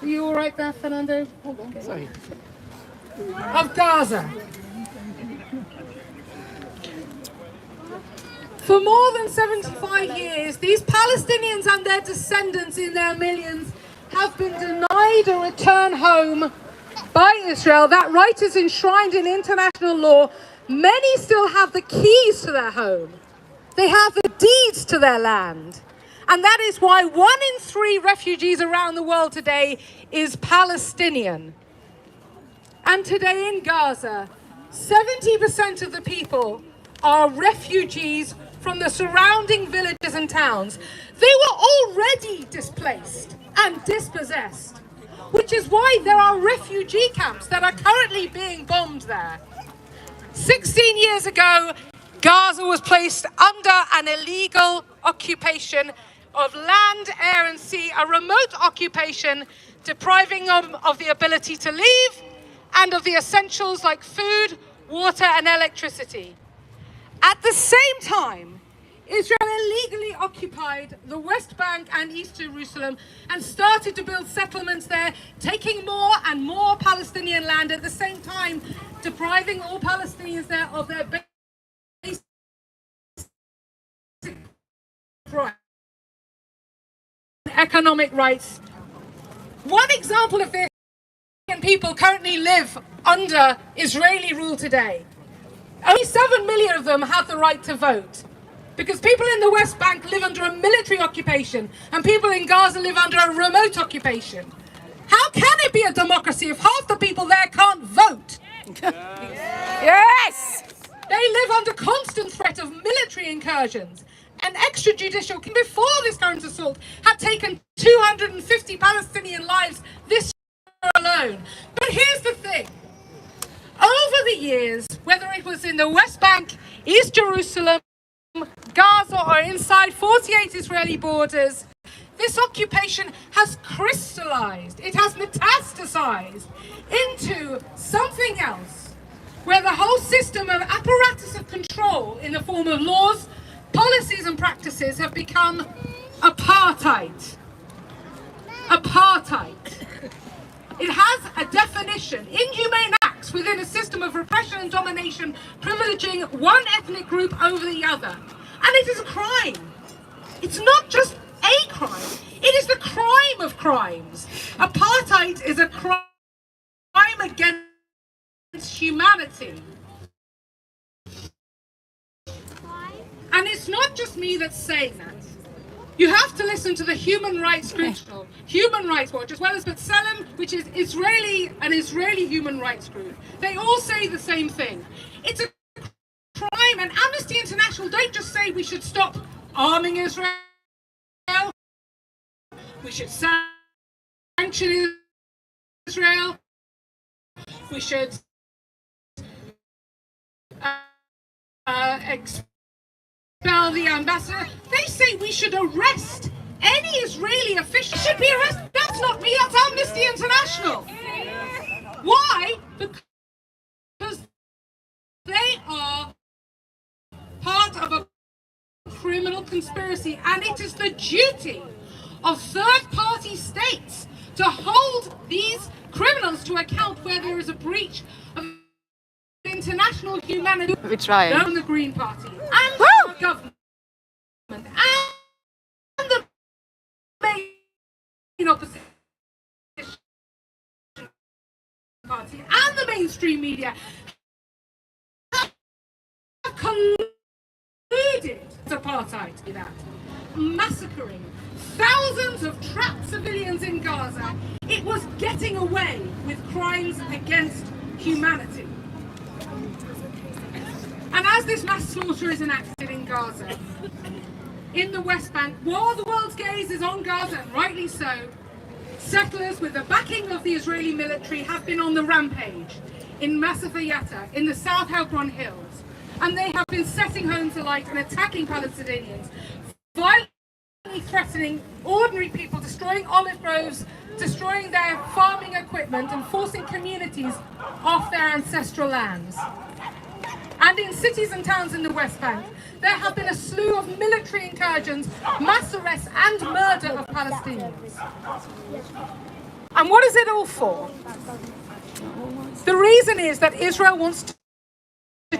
Are you all right there, Fernando? Okay. Sorry. Of Gaza. For more than 75 years, these Palestinians and their descendants in their millions have been denied a return home by Israel. That right is enshrined in international law. Many still have the keys to their home. They have the deeds to their land. And that is why 1 in 3 refugees around the world today is Palestinian. And today in Gaza, 70% of the people are refugees from the surrounding villages and towns. They were already displaced and dispossessed, which is why there are refugee camps that are currently being bombed there. 16 years ago, Gaza was placed under an illegal occupation of land, air and sea, a remote occupation depriving them of the ability to leave and of the essentials like food, water and electricity. At the same time, Israel illegally occupied the West Bank and East Jerusalem and started to build settlements there, taking more and more Palestinian land, at the same time depriving all Palestinians there of their basic rights, economic rights. One example of this, people currently live under Israeli rule today. Only 7 million of them have the right to vote, because people in the West Bank live under a military occupation and people in Gaza live under a remote occupation. How can it be a democracy if half the people there can't vote? Yes! They live under constant threat of military incursions. An extrajudicial, before this current assault, had taken 250 Palestinian lives this year alone. But here's the thing. Over the years, whether it was in the West Bank, East Jerusalem, Gaza or inside 48 Israeli borders, this occupation has crystallized, it has metastasized into something else, where the whole system of apparatus of control in the form of laws, policies and practices have become apartheid. Apartheid. It has a definition, inhumane acts within a system of repression and domination, privileging one ethnic group over the other. And it is a crime. It's not just a crime, it is the crime of crimes. Apartheid is a crime against humanity. And it's not just me that's saying that. You have to listen to the Human Rights Tribunal, Human Rights Watch, as well as B'Tselem, which is an Israeli human rights group. They all say the same thing. It's a crime, and Amnesty International don't just say we should stop arming Israel, we should sanction Israel, we should expel the ambassador. They say we should arrest any Israeli official. Should be arrested. That's not me, that's Amnesty International. Why? Because they are part of a criminal conspiracy, and it is the duty of third-party states to hold these criminals to account where there is a breach of international humanity. We're trying. And the Green Party and the government and the main opposition party and the mainstream media have colluded with apartheid, that massacring thousands of trapped civilians in Gaza. It was getting away with crimes against humanity. And as this mass slaughter is enacted in Gaza, in the West Bank, while the world's gaze is on Gaza, and rightly so, settlers with the backing of the Israeli military have been on the rampage in Masafa Yatta, in the South Hebron Hills. And they have been setting homes alight and attacking Palestinians, violently threatening ordinary people, destroying olive groves, destroying their farming equipment and forcing communities off their ancestral lands. And in cities and towns in the West Bank, there have been a slew of military incursions, mass arrests and murder of Palestinians. And what is it all for? The reason is that Israel wants to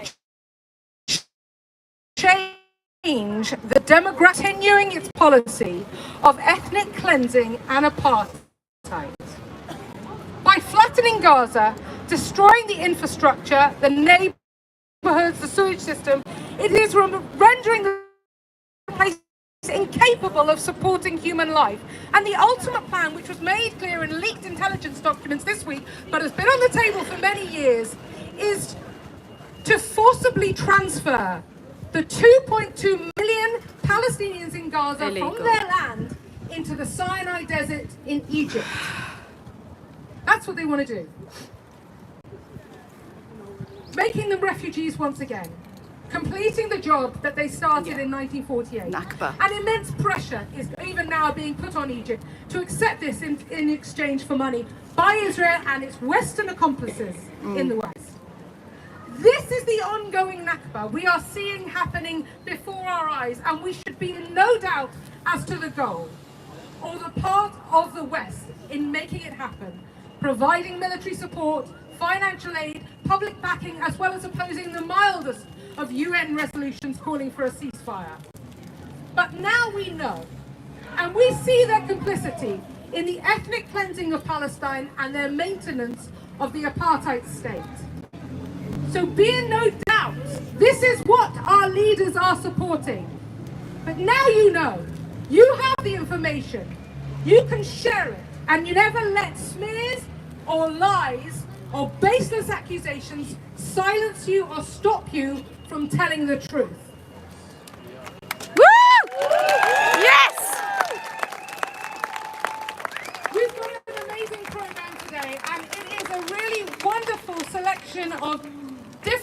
change the continuing its policy of ethnic cleansing and apartheid. By flattening Gaza, destroying the infrastructure, the neighborhoods, the sewage system, it is rendering the place incapable of supporting human life. And the ultimate plan, which was made clear in leaked intelligence documents this week, but has been on the table for many years, is to forcibly transfer the 2.2 million Palestinians in Gaza from their land into the Sinai Desert in Egypt. That's what they want to do. Making them refugees once again. Completing the job that they started in 1948. Nakba. And immense pressure is even now being put on Egypt to accept this in exchange for money by Israel and its Western accomplices in the West. This is the ongoing Nakba we are seeing happening before our eyes, and we should be in no doubt as to the goal or the part of the West in making it happen, providing military support, financial aid, public backing, as well as opposing the mildest of UN resolutions calling for a ceasefire. But now we know, and we see their complicity in the ethnic cleansing of Palestine and their maintenance of the apartheid state. So be in no doubt, this is what our leaders are supporting. But now you know, you have the information, you can share it, and you never let smears or lies or baseless accusations silence you or stop you from telling the truth. Woo! Yes! We've got an amazing program today, and it is a really wonderful selection of different